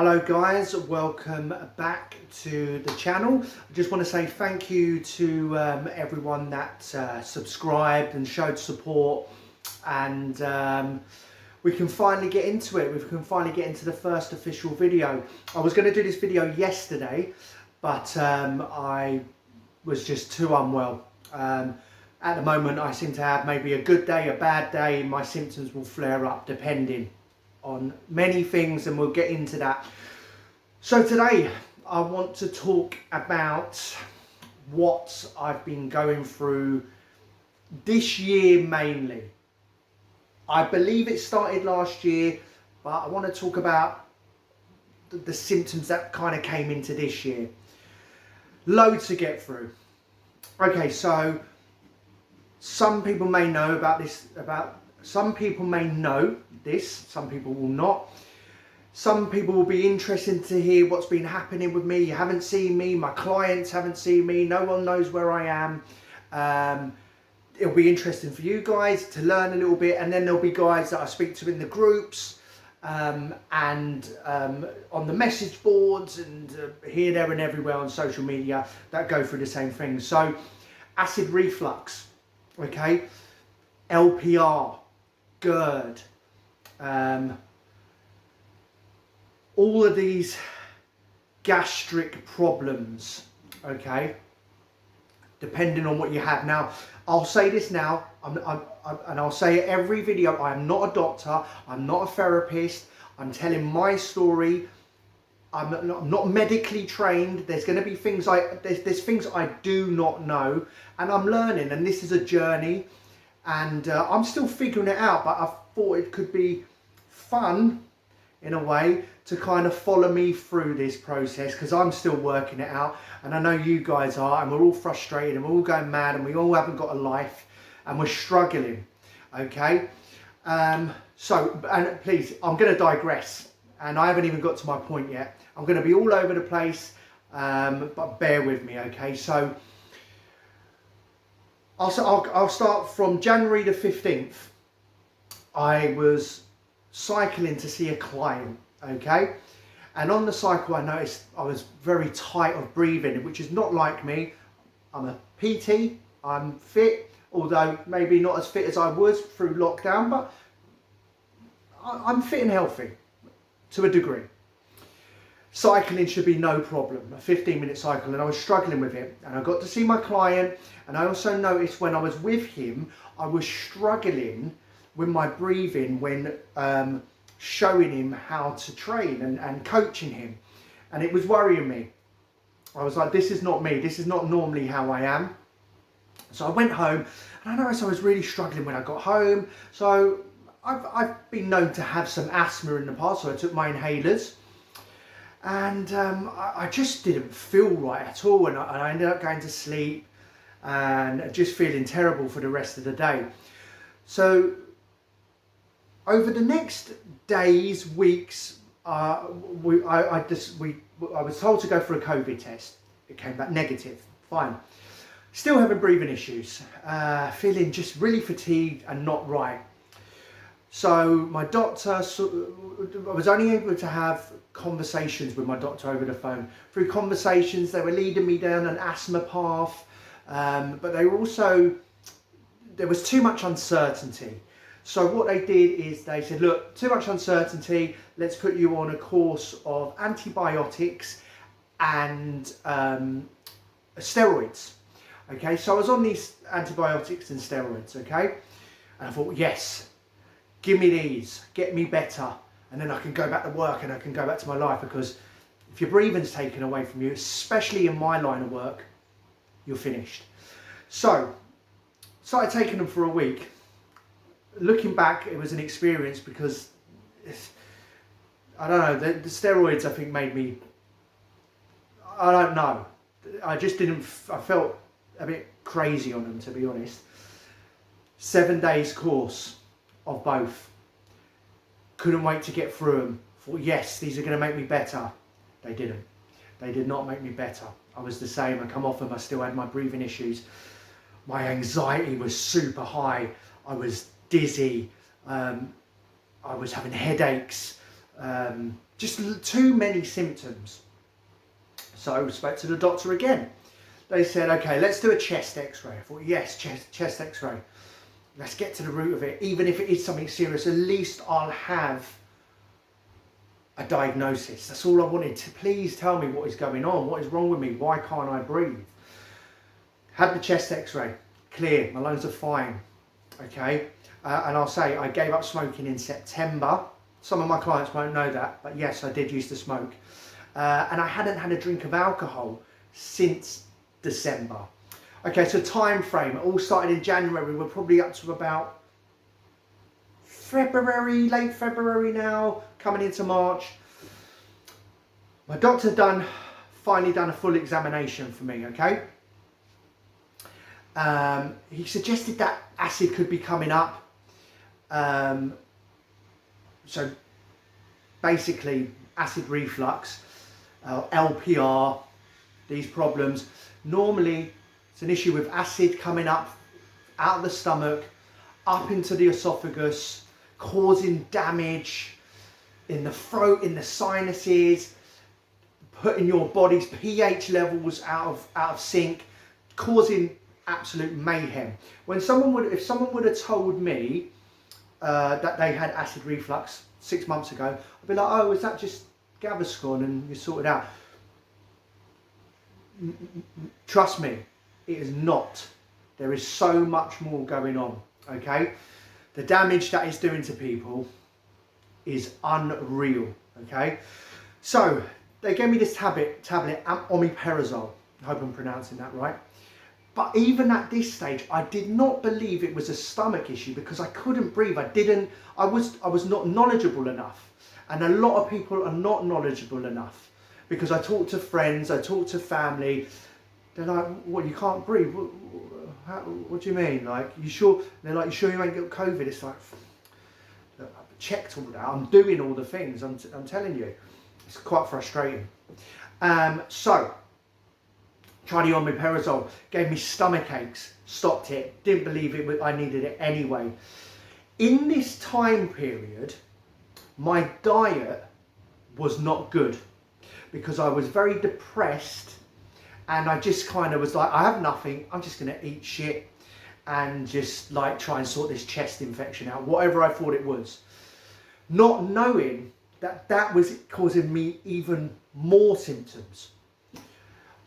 Hello guys, welcome back to the channel. I just want to say thank you to everyone that subscribed and showed support, and we can finally get into it. We can finally get into the first official video. I was going to do this video yesterday, but I was just too unwell. At the moment I seem to have maybe a good day, a bad day. My symptoms will flare up depending on many things, and we'll get into that. So today I want to talk about what I've been going through this year mainly. I believe it started last year, but I want to talk about the symptoms that kind of came into this year. Loads to get through. Okay, so some people may know about this, some people may know this, some people will not. Some people will be interested to hear what's been happening with me. You haven't seen me, my clients haven't seen me, no one knows where I am. It'll be interesting for you guys to learn a little bit, and then there'll be guys that I speak to in the groups and on the message boards and here, there and everywhere on social media that go through the same thing. So acid reflux, okay, LPR, GERD, all of these gastric problems, okay, depending on what you have. Now, I'll say this now, and I'll say it every video, I am not a doctor, I'm not a therapist, I'm telling my story. I'm not medically trained. There's going to be things there's things I do not know, and I'm learning, and this is a journey, and I'm still figuring it out, but I thought it could be fun in a way to kind of follow me through this process, because I'm still working it out, and I know you guys are, and we're all frustrated and we're all going mad, and we all haven't got a life, and we're struggling, okay? So, and please, I'm going to digress, and I haven't even got to my point yet. I'm going to be all over the place, but bear with me, okay? So I'll start from January the 15th. I was cycling to see a client, okay? And on the cycle I noticed I was very tight of breathing, which is not like me. I'm a PT, I'm fit, although maybe not as fit as I was through lockdown, but I'm fit and healthy to a degree. Cycling should be no problem, a 15-minute cycle, and I was struggling with it. And I got to see my client, and I also noticed when I was with him, I was struggling with my breathing when showing him how to train and coaching him. And it was worrying me. I was like, this is not me, this is not normally how I am. So I went home, and I noticed I was really struggling when I got home. So I've been known to have some asthma in the past, so I took my inhalers. And I just didn't feel right at all, and I ended up going to sleep and just feeling terrible for the rest of the day. So over the next days, weeks, I was told to go for a COVID test. It came back negative, fine. Still having breathing issues, feeling just really fatigued and not right. So my doctor, I was only able to have conversations with my doctor over the phone. Through conversations, they were leading me down an asthma path, but they were also, there was too much uncertainty. So what they did is they said, look, too much uncertainty, let's put you on a course of antibiotics and steroids. Okay, so I was on these antibiotics and steroids, okay? And I thought, yes, give me these, get me better, and then I can go back to work and I can go back to my life, because if your breathing's taken away from you, especially in my line of work, you're finished. So, started taking them for a week. Looking back, it was an experience, because, I don't know, the steroids I think made me, I don't know, I just didn't, I felt a bit crazy on them, to be honest. 7 days course of both. Couldn't wait to get through them. Thought, yes, these are going to make me better. They didn't. They did not make me better. I was the same. I come off them, I still had my breathing issues. My anxiety was super high. I was dizzy. I was having headaches. Just too many symptoms. So I spoke to the doctor again. They said, okay, let's do a chest x-ray. I thought, yes, chest x-ray. Let's get to the root of it. Even if it is something serious, at least I'll have a diagnosis. That's all I wanted. To please tell me what is going on. What is wrong with me? Why can't I breathe? Had the chest x-ray. Clear. My lungs are fine. Okay. And I'll say I gave up smoking in September. Some of my clients won't know that, but yes, I did used to smoke. And I hadn't had a drink of alcohol since December. Okay, so time frame, it all started in January. We're probably up to about February, late February now, coming into March. My doctor finally done a full examination for me, okay? He suggested that acid could be coming up. So basically acid reflux, LPR, these problems. Normally it's an issue with acid coming up out of the stomach, up into the esophagus, causing damage in the throat, in the sinuses, putting your body's pH levels out of sync, causing absolute mayhem. If someone would have told me that they had acid reflux 6 months ago, I'd be like, oh, is that just Gaviscon and you sort it out? Trust me, it is not. There is so much more going on, okay? The damage that it's doing to people is unreal, okay? So they gave me this tablet, omeprazole. I hope I'm pronouncing that right. But even at this stage, I did not believe it was a stomach issue because I couldn't breathe. I was not knowledgeable enough. And a lot of people are not knowledgeable enough because I talk to friends, I talk to family. They're like, what, you can't breathe? What do you mean? Like, you sure? They're like, you sure you ain't got COVID? It's like, look, I've checked all that. I'm doing all the things. I'm telling you. It's quite frustrating. So, tried the omeprazole, gave me stomach aches, stopped it, didn't believe it, I needed it anyway. In this time period, my diet was not good because I was very depressed and I just kind of was like, I have nothing, I'm just going to eat shit and just like try and sort this chest infection out, whatever I thought it was. Not knowing that that was causing me even more symptoms.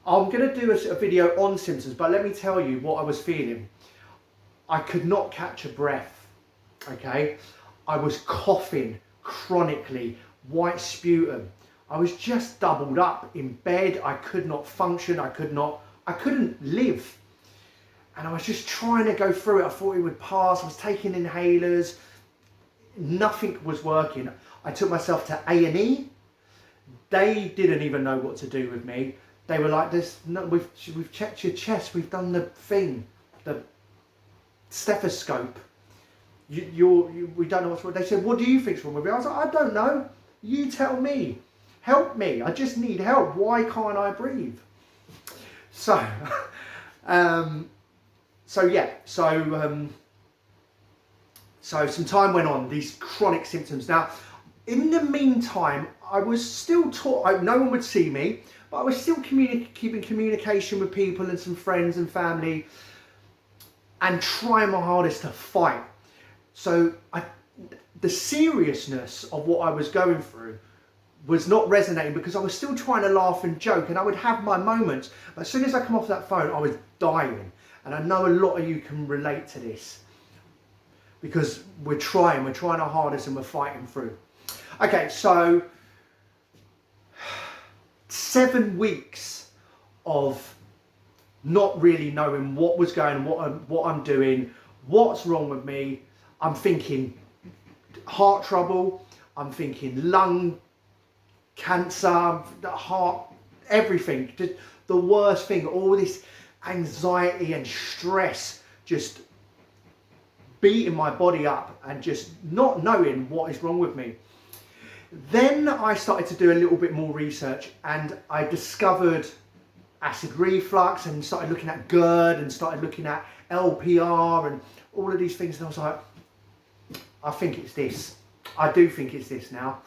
I'm going to do a video on symptoms, but let me tell you what I was feeling. I could not catch a breath, okay? I was coughing chronically, white sputum. I was just doubled up in bed. I could not function. I couldn't live. And I was just trying to go through it. I thought it would pass. I was taking inhalers. Nothing was working. I took myself to A&E. They didn't even know what to do with me. They were like, we've checked your chest, we've done the thing, the stethoscope. We don't know what's wrong. They said, what do you think's wrong with me? I was like, I don't know. You tell me. Help me. I just need help. Why can't I breathe? So, so some time went on, these chronic symptoms. Now, in the meantime, I was still taught, no one would see me, but I was still keeping communication with people and some friends and family and trying my hardest to fight. So the seriousness of what I was going through was not resonating because I was still trying to laugh and joke and I would have my moments. But as soon as I come off that phone, I was dying. And I know a lot of you can relate to this because we're trying our hardest and we're fighting through. Okay, so 7 weeks of not really knowing what was going on, what I'm doing, what's wrong with me. I'm thinking heart trouble, I'm thinking lung cancer, the heart, everything. Just the worst thing, all this anxiety and stress just beating my body up and just not knowing what is wrong with me. Then I started to do a little bit more research and I discovered acid reflux and started looking at GERD and started looking at LPR and all of these things, and I was like, I think it's this. I do think it's this now.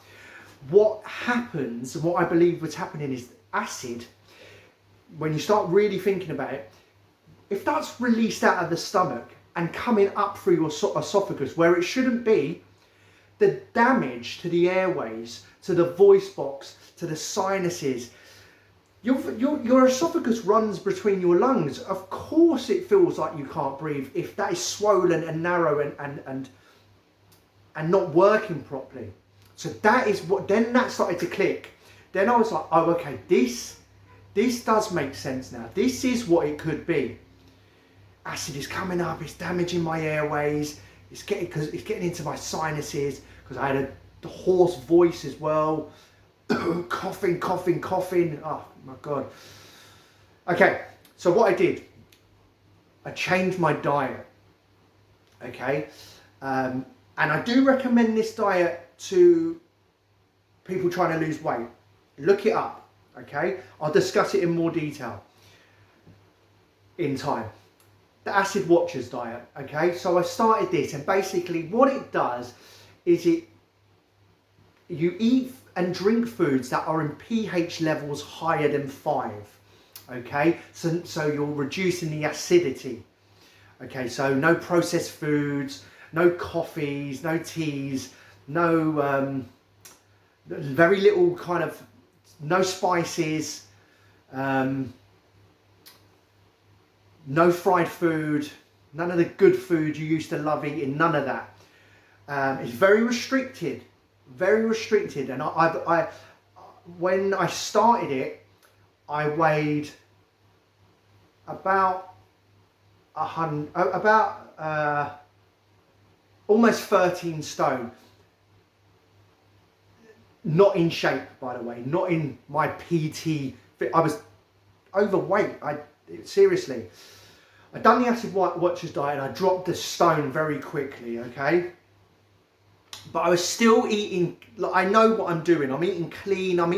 what happens, and what I believe was happening, is acid, when you start really thinking about it, if that's released out of the stomach and coming up through your esophagus where it shouldn't be, the damage to the airways, to the voice box, to the sinuses, your esophagus runs between your lungs. Of course it feels like you can't breathe if that is swollen and narrow and not working properly. So that is what, then that started to click. Then I was like, oh, okay, this does make sense now. This is what it could be. Acid is coming up, it's damaging my airways, it's getting into my sinuses, because I had a hoarse voice as well. coughing. Oh my God. Okay, so what I did, I changed my diet. Okay, and I do recommend this diet to people trying to lose weight. Look it up. Okay, I'll discuss it in more detail in time. The Acid Watchers diet. Okay, so I started this, and basically what it does is you eat and drink foods that are in pH levels higher than 5. Okay, so you're reducing the acidity. Okay, so no processed foods, no coffees, no teas, no very little kind of, no spices, no fried food, none of the good food you used to love eating, none of that. It's very restricted, and I when I started it, I weighed about almost 13 stone. Not in shape, by the way, not in my PT fit. I was overweight. Seriously. I'd done the Acid Watchers diet and I dropped the stone very quickly, okay? But I was still eating, like, I know what I'm doing. I'm eating clean, I'm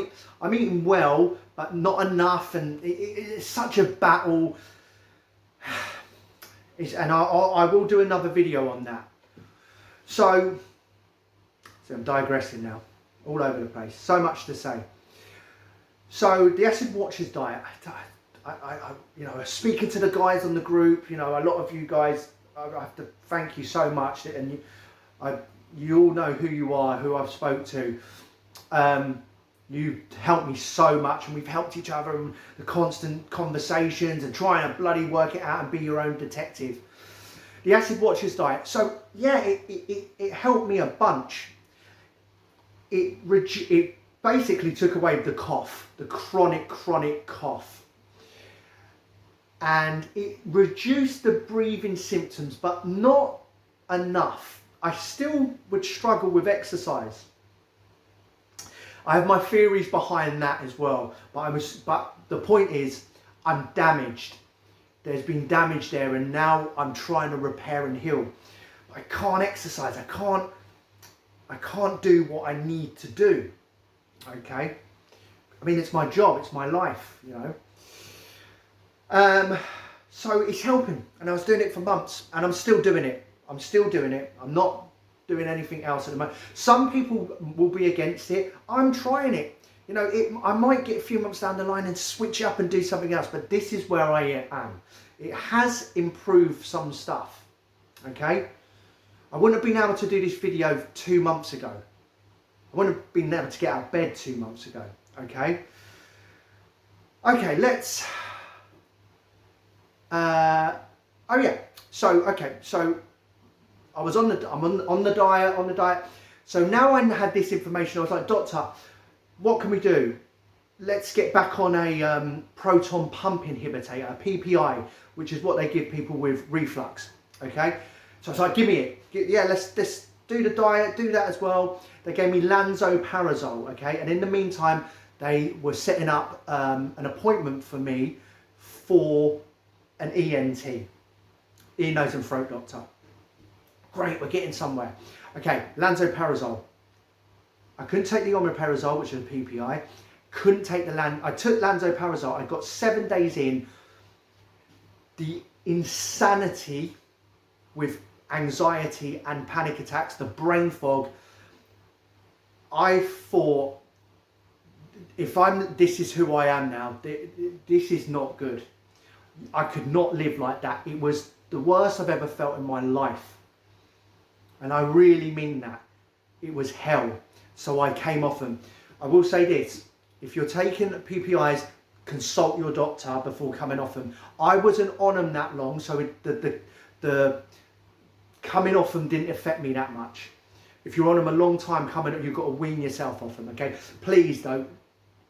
eating well, but not enough, and it's such a battle. And I will do another video on that. So I'm digressing now, all over the place. So much to say. So the Acid Watchers diet, you know, speaking to the guys on the group, you know, a lot of you guys, I have to thank you so much, and you all know who you are, who I've spoke to. You helped me so much, and we've helped each other in the constant conversations and trying to bloody work it out and be your own detective. The Acid Watchers diet. So yeah, it helped me a bunch. It basically took away the cough, the chronic cough. And it reduced the breathing symptoms, but not enough. I still would struggle with exercise. I have my theories behind that as well, but the point is, I'm damaged. There's been damage there, and now I'm trying to repair and heal. I can't exercise. I can't do what I need to do. Okay, I mean, it's my job, it's my life, you know. So it's helping, and I was doing it for months, and I'm still doing it. I'm not doing anything else at the moment. Some people will be against it. I'm trying it. You know, I might get a few months down the line and switch up and do something else, but this is where I am. It has improved some stuff. Okay, I wouldn't have been able to do this video 2 months ago. I wouldn't have been able to get out of bed 2 months ago. Okay, let's oh yeah, so I was on the diet. So now I had this information, I was like, doctor, what can we do? Let's get back on a proton pump inhibitor, a PPI, which is what they give people with reflux. Okay, so I was like, give me it. Yeah, let's do the diet, do that as well. They gave me lansoprazole. Okay, and in the meantime, they were setting up an appointment for me for an ENT, ear, nose and throat doctor. Great, we're getting somewhere. Okay, lansoprazole. I couldn't take the omeprazole, which is a PPI. Couldn't take I took lansoprazole. I got 7 days in. The insanity with anxiety and panic attacks, the brain fog. I thought this is who I am now. This is not good. I could not live like that. It was the worst I've ever felt in my life. And I really mean that. It was hell. So I came off them. I will say this, if you're taking PPIs, consult your doctor before coming off them. I wasn't on them that long, so the coming off them didn't affect me that much. If you're on them a long time you've got to wean yourself off them, okay? Please don't.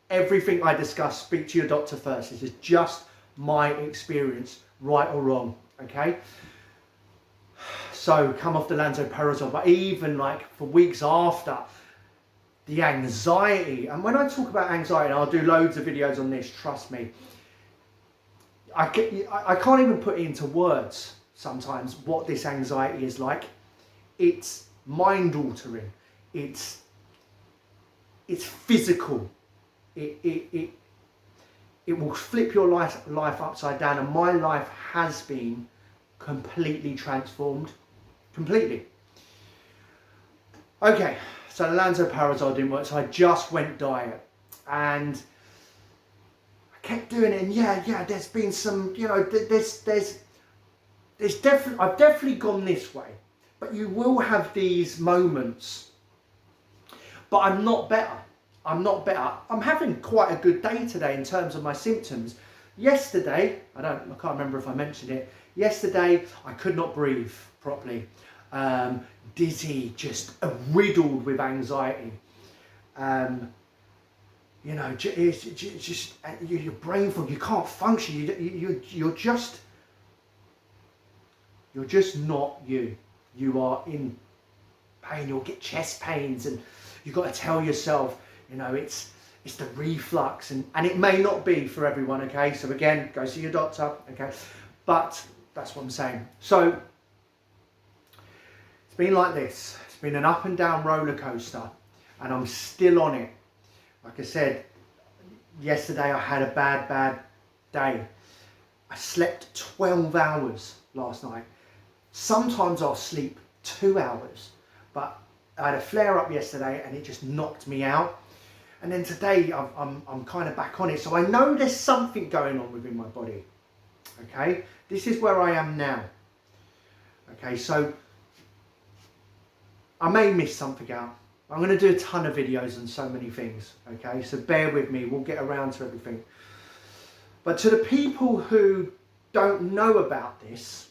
Everything I discuss, speak to your doctor first. This is just my experience, right or wrong, okay? So come off the lansoprazole, but even like for weeks after, the anxiety, and when I talk about anxiety, I'll do loads of videos on this, trust me. I can't even put it into words sometimes what this anxiety is like. It's mind-altering. It's physical. It will flip your life upside down, and my life has been completely transformed. Completely. Okay, so the lansoprazole didn't work, so I just went diet, and I kept doing it. And yeah, there's been some, you know, there's definitely, I've definitely gone this way, but you will have these moments. But I'm not better. I'm not better. I'm having quite a good day today in terms of my symptoms. Yesterday, I can't remember if I mentioned it. Yesterday, I could not breathe properly. Dizzy, just riddled with anxiety. You know, it's just your brain fog. You can't function. You're just not you. You are in pain. You'll get chest pains, and you've got to tell yourself, you know, it's the reflux, and it may not be for everyone. Okay, so again, go see your doctor. Okay, but that's what I'm saying. So it's been like this. It's been an up and down roller coaster, and I'm still on it. Like I said, yesterday I had a bad day. I slept 12 hours last night. Sometimes I'll sleep 2 hours, but I had a flare up yesterday and it just knocked me out. And then today I'm kind of back on it. So I know there's something going on within my body. Okay, this is where I am now. Okay, so I may miss something out. I'm going to do a ton of videos on so many things. Okay, so bear with me. We'll get around to everything. But to the people who don't know about this,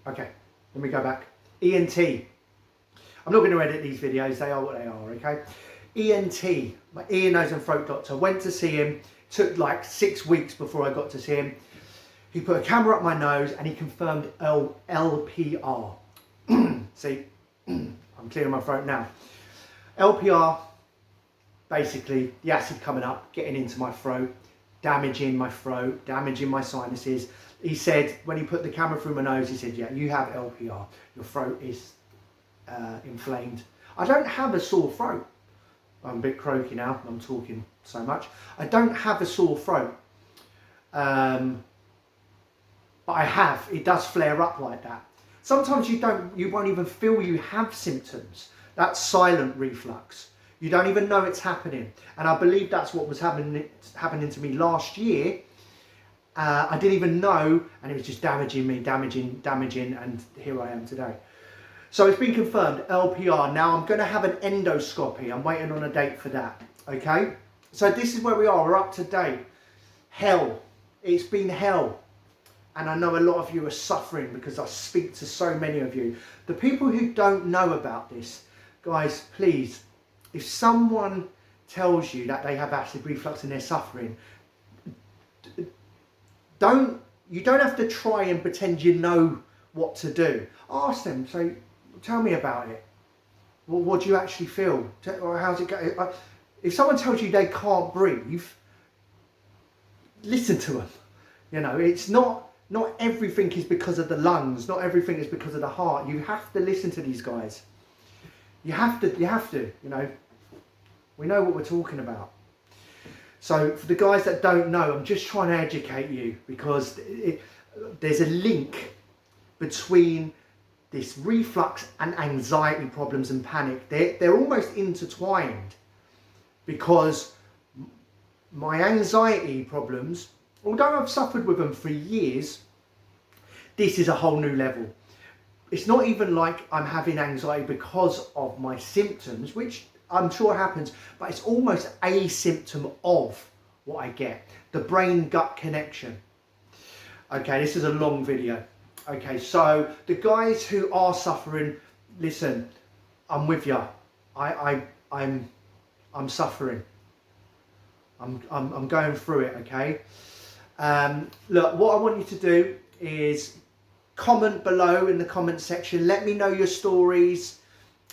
okay, let me go back. ENT. I'm not going to edit these videos, they are what they are, okay? ENT, my ear, nose and throat doctor, went to see him, took like 6 weeks before I got to see him. He put a camera up my nose and he confirmed LPR. See, I'm clearing my throat now. LPR, basically the acid coming up, getting into my throat, damaging my throat, damaging my sinuses. He said, when he put the camera through my nose, he said, yeah, you have LPR. Your throat is inflamed. I don't have a sore throat. I'm a bit croaky now, I'm talking so much. I don't have a sore throat. But I have. It does flare up like that. Sometimes you won't even feel you have symptoms. That's silent reflux. You don't even know it's happening. And I believe that's what was happening to me last year. I didn't even know, and it was just damaging me, damaging, and here I am today. So it's been confirmed, LPR. Now I'm going to have an endoscopy. I'm waiting on a date for that. Okay? So this is where we are. We're up to date. Hell. It's been hell. And I know a lot of you are suffering because I speak to so many of you. The people who don't know about this, guys, please, if someone tells you that they have acid reflux and they're suffering, you don't have to try and pretend you know what to do. Ask them, so tell me about it. Well, what do you actually feel? Or how's it go? If someone tells you they can't breathe, listen to them. You know, it's not everything is because of the lungs, not everything is because of the heart. You have to listen to these guys. You have to, you know. We know what we're talking about. So for the guys that don't know, I'm just trying to educate you because there's a link between this reflux and anxiety problems and panic. They're almost intertwined. because my anxiety problems, although I've suffered with them for years, this is a whole new level. It's not even like I'm having anxiety because of my symptoms, which I'm sure happens, but it's almost a symptom of what I get. The brain-gut connection. Okay, this is a long video. Okay, so the guys who are suffering, listen, I'm with you. I'm suffering. I'm going through it, okay? Look, what I want you to do is comment below in the comment section. Let me know your stories.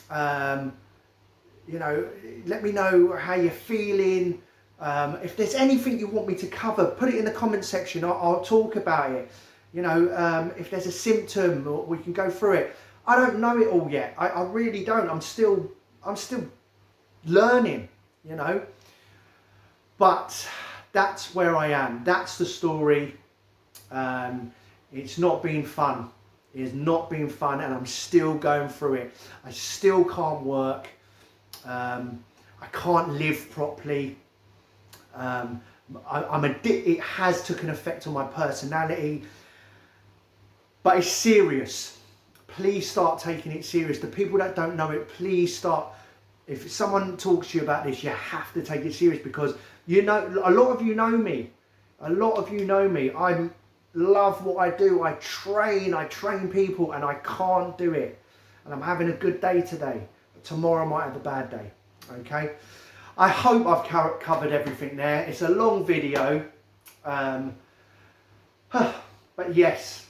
You know, let me know how you're feeling. If there's anything you want me to cover, put it in the comment section. I'll talk about it. You know, if there's a symptom, we can go through it. I don't know it all yet. I really don't. I'm still learning, you know. But that's where I am. That's the story. It's not been fun. It has not been fun, and I'm still going through it. I still can't work. I can't live properly. It has took an effect on my personality, but it's serious. Please start taking it serious. The people that don't know it, please start. If someone talks to you about this, you have to take it serious, because you know, a lot of you know me. A lot of you know me. I love what I do. I train people, and I can't do it. And I'm having a good day today, but tomorrow I might have a bad day. Okay. I hope I've covered everything there. It's a long video. But yes,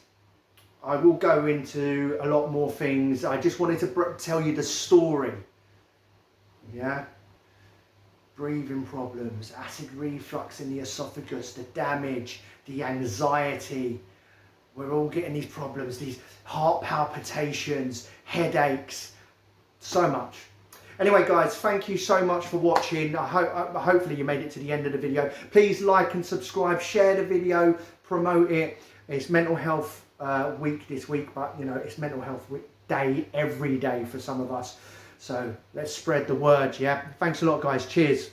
I will go into a lot more things. I just wanted to tell you the story. Yeah. Breathing problems, acid reflux in the esophagus, the damage, the anxiety. We're all getting these problems, these heart palpitations, headaches, so much. Anyway, guys, thank you so much for watching. Hopefully you made it to the end of the video. Please like and subscribe, share the video, promote it. It's Mental Health Week this week, but you know, it's Mental Health Week Day every day for some of us. So let's spread the word, yeah? Thanks a lot, guys. Cheers.